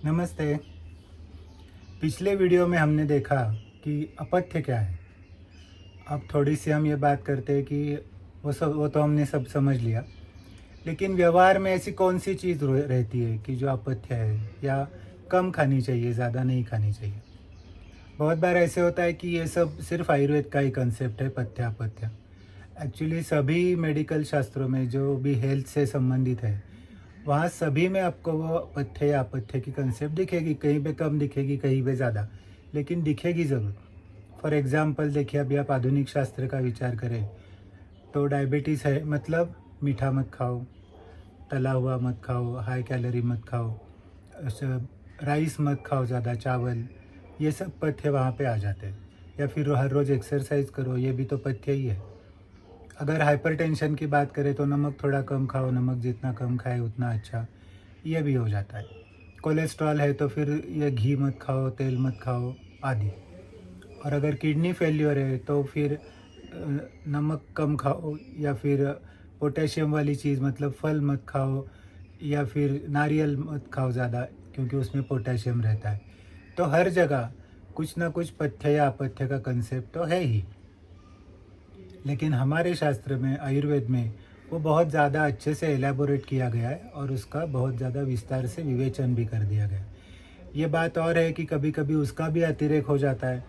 नमस्ते। पिछले वीडियो में हमने देखा कि अपथ्य क्या है। अब थोड़ी सी हम ये बात करते हैं कि वो तो हमने सब समझ लिया, लेकिन व्यवहार में ऐसी कौन सी चीज़ रहती है कि जो अपथ्य है या कम खानी चाहिए, ज़्यादा नहीं खानी चाहिए। बहुत बार ऐसे होता है कि ये सब सिर्फ आयुर्वेद का ही कंसेप्ट है, पथ्य अपथ्य। एक्चुअली सभी मेडिकल शास्त्रों में जो भी हेल्थ से संबंधित है, वहाँ सभी में आपको वो पथ्य या अपथ्य की कंसेप्ट दिखेगी। कहीं पे कम दिखेगी, कहीं पे ज़्यादा, लेकिन दिखेगी ज़रूर। फॉर एग्ज़ाम्पल देखिए, अभी आप आधुनिक शास्त्र का विचार करें तो डायबिटीज़ है, मतलब मीठा मत खाओ, तला हुआ मत खाओ, हाई कैलोरी मत खाओ, राइस मत खाओ ज़्यादा, चावल, ये सब पथ्य वहाँ पे आ जाते हैं। या फिर हर रोज़ एक्सरसाइज करो, ये भी तो पथ्य ही है। अगर हाइपरटेंशन की बात करें तो नमक थोड़ा कम खाओ, नमक जितना कम खाए उतना अच्छा, ये भी हो जाता है। कोलेस्ट्रॉल है तो फिर ये घी मत खाओ, तेल मत खाओ आदि। और अगर किडनी फेल्योर है तो फिर नमक कम खाओ, या फिर पोटेशियम वाली चीज़ मतलब फल मत खाओ, या फिर नारियल मत खाओ ज़्यादा, क्योंकि उसमें पोटेशियम रहता है। तो हर जगह कुछ ना कुछ पथ्य या अपथ्य का कंसेप्ट तो है ही। लेकिन हमारे शास्त्र में, आयुर्वेद में, वो बहुत ज़्यादा अच्छे से एलैबोरेट किया गया है और उसका बहुत ज़्यादा विस्तार से विवेचन भी कर दिया गया है। ये बात और है कि कभी कभी उसका भी अतिरेक हो जाता है।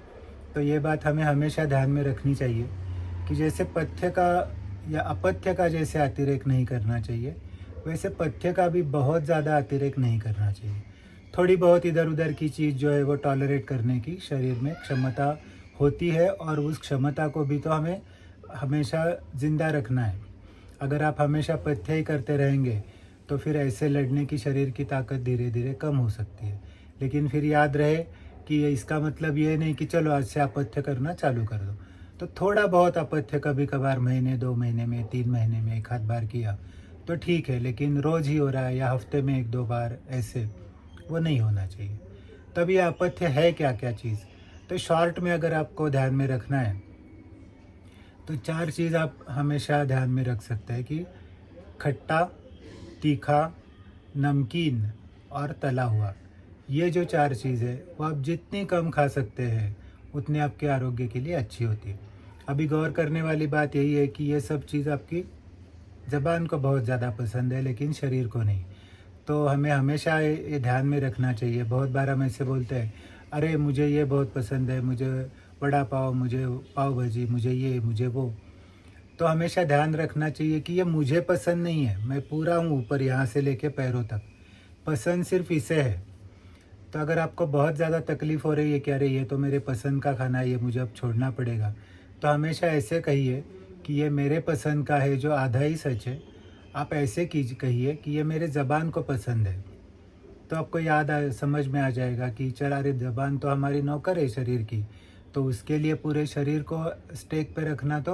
तो ये बात हमें हमेशा ध्यान में रखनी चाहिए कि जैसे पथ्य का या अपथ्य का जैसे अतिरेक नहीं करना चाहिए, वैसे पथ्य का भी बहुत ज़्यादा अतिरेक नहीं करना चाहिए। थोड़ी बहुत इधर उधर की चीज़ जो है वो टॉलरेट करने की शरीर में क्षमता होती है, और उस क्षमता को भी तो हमें हमेशा ज़िंदा रखना है। अगर आप हमेशा पथ्य ही करते रहेंगे तो फिर ऐसे लड़ने की शरीर की ताकत धीरे धीरे कम हो सकती है। लेकिन फिर याद रहे कि इसका मतलब ये नहीं कि चलो आज से अपथ्य करना चालू कर दो। तो थोड़ा बहुत अपथ्य कभी कभार महीने 2 महीने में, 3 महीने में एक आध बार किया तो ठीक है, लेकिन रोज़ ही हो रहा है या हफ्ते में 1-2 बार, ऐसे वो नहीं होना चाहिए। तब ये अपथ्य है क्या क्या चीज़। तो शॉर्ट में अगर आपको ध्यान में रखना है तो 4 चीज़ आप हमेशा ध्यान में रख सकते हैं कि खट्टा, तीखा, नमकीन और तला हुआ। ये जो 4 चीज़ है वो आप जितनी कम खा सकते हैं उतनी आपके आरोग्य के लिए अच्छी होती है। अभी गौर करने वाली बात यही है कि ये सब चीज़ आपकी ज़बान को बहुत ज़्यादा पसंद है, लेकिन शरीर को नहीं। तो हमें हमेशा ये ध्यान में रखना चाहिए। बहुत बार हम ऐसे बोलते हैं, अरे मुझे ये बहुत पसंद है, मुझे वड़ा पाव, मुझे पाव भाजी, मुझे ये, मुझे वो। तो हमेशा ध्यान रखना चाहिए कि ये मुझे पसंद नहीं है, मैं पूरा हूँ ऊपर, यहाँ से लेके पैरों तक। पसंद सिर्फ इसे है। तो अगर आपको बहुत ज़्यादा तकलीफ़ हो रही है कि अरे ये तो मेरे पसंद का खाना है, ये मुझे अब छोड़ना पड़ेगा, तो हमेशा ऐसे कहिए कि ये मेरे पसंद का है जो आधा ही सच है। आप ऐसे कहिए कि ये मेरे ज़बान को पसंद है। तो आपको समझ में आ जाएगा कि चल, अरे ज़बान तो हमारी नौकर है शरीर की, तो उसके लिए पूरे शरीर को स्टेक पे रखना तो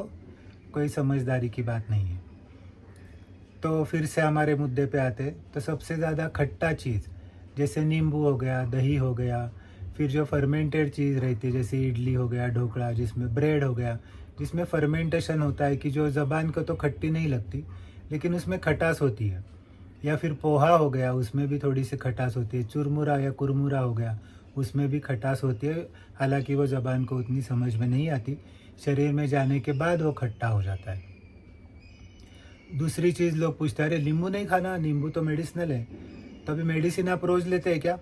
कोई समझदारी की बात नहीं है। तो फिर से हमारे मुद्दे पे आते हैं, तो सबसे ज़्यादा खट्टा चीज़ जैसे नींबू हो गया, दही हो गया, फिर जो फर्मेंटेड चीज़ रहती है जैसे इडली हो गया, ढोकला, जिसमें ब्रेड हो गया, जिसमें फर्मेंटेशन होता है कि जो ज़बान को तो खट्टी नहीं लगती, लेकिन उसमें खटास होती है। या फिर पोहा हो गया, उसमें भी थोड़ी सी खटास होती है। चुरमुरा या कुरमुरा हो गया, उसमें भी खटास होती है। हालांकि वो ज़बान को उतनी समझ में नहीं आती, शरीर में जाने के बाद वो खट्टा हो जाता है। दूसरी चीज़ लोग पूछते हैं, अरे नींबू नहीं खाना, नींबू तो मेडिसिनल है। तो अभी मेडिसिन आप रोज़ लेते हैं क्या?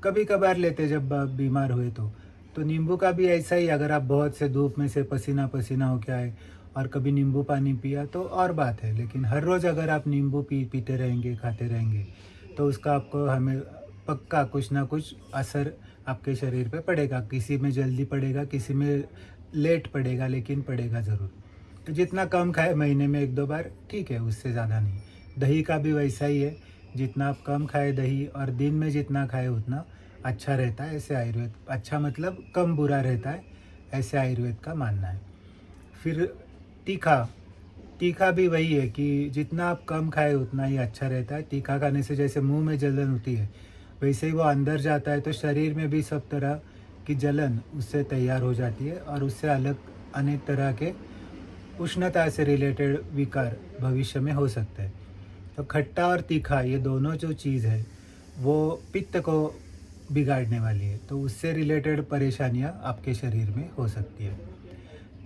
कभी कभार लेते हैं जब आप बीमार हुए तो नींबू का भी ऐसा ही, अगर आप बहुत से धूप में से पसीना पसीना हो के आए और कभी नींबू पानी पिया तो और बात है। लेकिन हर रोज़ अगर आप नींबू पीते रहेंगे, खाते रहेंगे, तो उसका आपको हमें पक्का कुछ ना कुछ असर आपके शरीर पे पड़ेगा। किसी में जल्दी पड़ेगा, किसी में लेट पड़ेगा, लेकिन पड़ेगा ज़रूर। तो जितना कम खाए, महीने में 1-2 बार ठीक है, उससे ज़्यादा नहीं। दही का भी वैसा ही है, जितना आप कम खाए दही और दिन में जितना खाए उतना अच्छा रहता है, ऐसे आयुर्वेद, अच्छा मतलब कम बुरा रहता है, ऐसे आयुर्वेद का मानना है। फिर तीखा, तीखा भी वही है कि जितना आप कम खाए उतना ही अच्छा रहता है। तीखा खाने से जैसे मुंह में जलन होती है, वैसे ही वो अंदर जाता है तो शरीर में भी सब तरह की जलन उससे तैयार हो जाती है, और उससे अलग अनेक तरह के उष्णता से रिलेटेड विकार भविष्य में हो सकते हैं। तो खट्टा और तीखा, ये दोनों जो चीज़ है वो पित्त को बिगाड़ने वाली है, तो उससे रिलेटेड परेशानियाँ आपके शरीर में हो सकती है।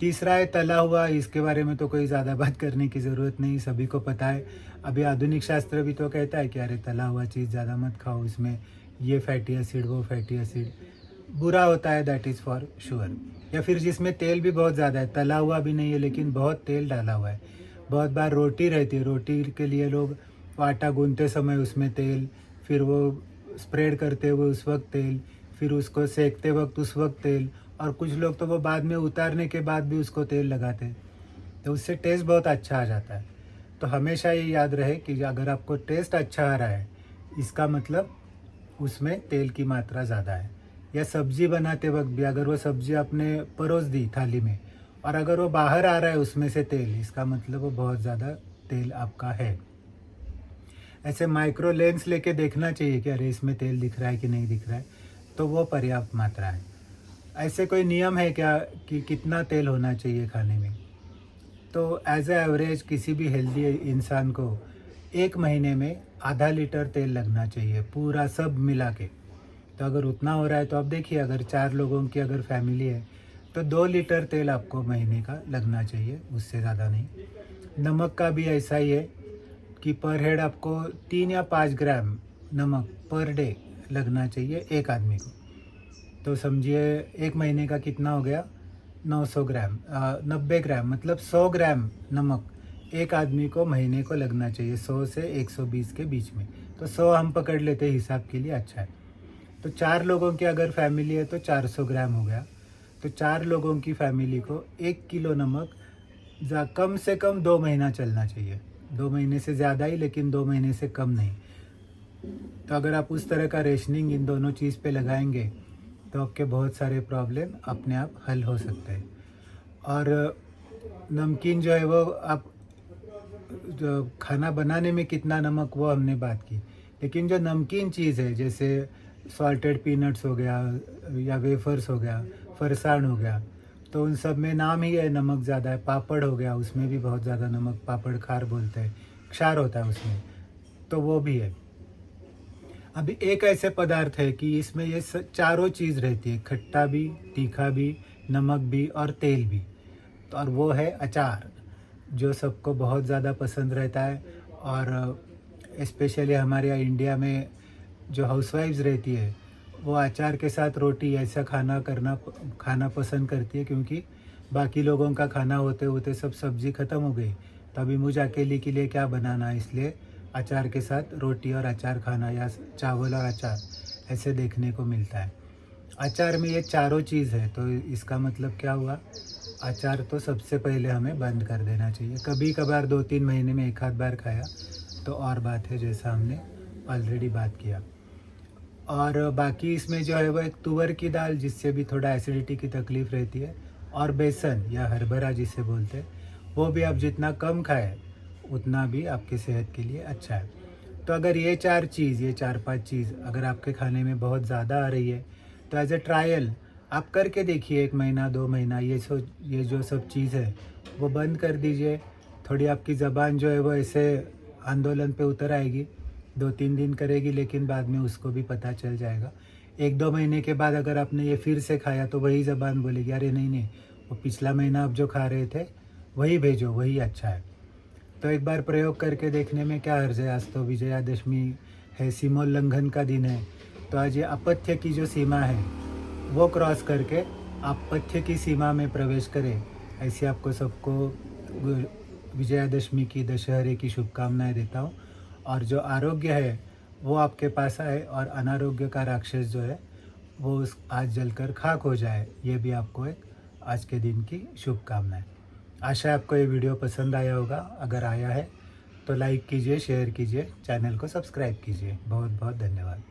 तीसरा है तला हुआ, इसके बारे में तो कोई ज़्यादा बात करने की ज़रूरत नहीं, सभी को पता है। अभी आधुनिक शास्त्र भी तो कहता है कि अरे तला हुआ चीज़ ज़्यादा मत खाओ, इसमें ये फैटी एसिड वो फैटी एसिड बुरा होता है, दैट इज़ फॉर श्योर। या फिर जिसमें तेल भी बहुत ज़्यादा है, तला हुआ भी नहीं है लेकिन बहुत तेल डाला हुआ है। बहुत बार रोटी रहती है, रोटी के लिए लोग आटा गूंथते समय उसमें तेल, फिर वो स्प्रेड करते हुए उस वक्त तेल, फिर उसको सेकते वक्त उस वक्त तेल, और कुछ लोग तो वो बाद में उतारने के बाद भी उसको तेल लगाते हैं, तो उससे टेस्ट बहुत अच्छा आ जाता है। तो हमेशा ये याद रहे कि अगर आपको टेस्ट अच्छा आ रहा है, इसका मतलब उसमें तेल की मात्रा ज़्यादा है। या सब्ज़ी बनाते वक्त भी अगर वो सब्ज़ी आपने परोस दी थाली में और अगर वो बाहर आ रहा है उसमें से तेल, इसका मतलब वो बहुत ज़्यादा तेल आपका है। ऐसे माइक्रो लेंस लेके देखना चाहिए कि अरे इसमें तेल दिख रहा है कि नहीं दिख रहा है, तो वो पर्याप्त मात्रा है। ऐसे कोई नियम है क्या कि कितना तेल होना चाहिए खाने में? तो एज ए एवरेज किसी भी हेल्दी इंसान को 1 महीने में आधा लीटर तेल लगना चाहिए, पूरा सब मिला के। तो अगर उतना हो रहा है तो आप देखिए, अगर 4 लोगों की अगर फैमिली है तो 2 लीटर तेल आपको महीने का लगना चाहिए, उससे ज़्यादा नहीं। नमक का भी ऐसा ही है कि पर हेड आपको 3 या 5 ग्राम नमक पर डे लगना चाहिए एक आदमी को। तो समझिए 1 महीने का कितना हो गया, 900 ग्राम 90 ग्राम, मतलब 100 ग्राम नमक एक आदमी को महीने को लगना चाहिए, 100 से 120 के बीच में। तो 100 हम पकड़ लेते हैं, हिसाब के लिए अच्छा है। तो 4 लोगों की अगर फैमिली है तो 400 ग्राम हो गया। तो 4 लोगों की फैमिली को 1 किलो नमक कम से कम 2 महीना चलना चाहिए। 2 महीने से ज़्यादा ही, लेकिन 2 महीने से कम नहीं। तो अगर आप उस तरह का रेशनिंग इन दोनों चीज़ पे लगाएंगे तो आपके बहुत सारे प्रॉब्लम अपने आप हल हो सकते हैं। और नमकीन जो है वो आप जो खाना बनाने में कितना नमक वो हमने बात की, लेकिन जो नमकीन चीज़ है जैसे सॉल्टेड पीनट्स हो गया या वेफर्स हो गया, फरसाण हो गया, तो उन सब में नाम ही है नमक ज़्यादा है। पापड़ हो गया, उसमें भी बहुत ज़्यादा नमक, पापड़ खार बोलते हैं, क्षार होता है उसमें, तो वो भी है। अभी एक ऐसे पदार्थ है कि इसमें ये चारों चीज़ रहती है, खट्टा भी, तीखा भी, नमक भी और तेल भी। तो और वो है अचार, जो सबको बहुत ज़्यादा पसंद रहता है। और स्पेशली हमारे यहाँ इंडिया में जो हाउसवाइफ्स रहती है वो अचार के साथ रोटी ऐसा खाना पसंद करती है, क्योंकि बाकी लोगों का खाना होते होते सब सब्ज़ी ख़त्म हो गई, तो अभी मुझे अकेले के लिए क्या बनाना, इसलिए अचार के साथ रोटी और अचार खाना या चावल और अचार ऐसे देखने को मिलता है। अचार में ये चारों चीज़ है, तो इसका मतलब क्या हुआ, अचार तो सबसे पहले हमें बंद कर देना चाहिए। कभी कभार 2-3 महीने में एक आध बार खाया तो और बात है, जैसा हमने ऑलरेडी बात किया। और बाकी इसमें जो है वो एक तुअर की दाल, जिससे भी थोड़ा एसिडिटी की तकलीफ़ रहती है, और बेसन या हरभरा जिसे बोलते हैं, वो भी आप जितना कम खाएं उतना भी आपकी सेहत के लिए अच्छा है। तो अगर ये 4-5 चीज़ अगर आपके खाने में बहुत ज़्यादा आ रही है तो एज ए ट्रायल आप करके देखिए, 1 महीना 2 महीना ये जो सब चीज़ है वो बंद कर दीजिए। थोड़ी आपकी ज़बान जो है वो ऐसे आंदोलन पे उतर आएगी, 2-3 दिन करेगी, लेकिन बाद में उसको भी पता चल जाएगा। 1-2 महीने के बाद अगर आपने ये फिर से खाया तो वही ज़बान बोलेगी अरे नहीं नहीं, वो पिछला महीना आप जो खा रहे थे वही भेजो, वही अच्छा है। तो एक बार प्रयोग करके देखने में क्या हर्ज है। आज तो विजयादशमी है, सीमोल्लंघन का दिन है, तो आज ये अपथ्य की जो सीमा है वो क्रॉस करके आप पथ्य की सीमा में प्रवेश करें, ऐसी आपको सबको विजयादशमी की, दशहरे की शुभकामनाएं देता हूँ। और जो आरोग्य है वो आपके पास आए और अनारोग्य का राक्षस जो है वो उस आज जलकर खाक हो जाए, ये भी आपको एक आज के दिन की शुभकामनाएं। आशा है आपको ये वीडियो पसंद आया होगा। अगर आया है तो लाइक कीजिए, शेयर कीजिए, चैनल को सब्सक्राइब कीजिए। बहुत बहुत धन्यवाद।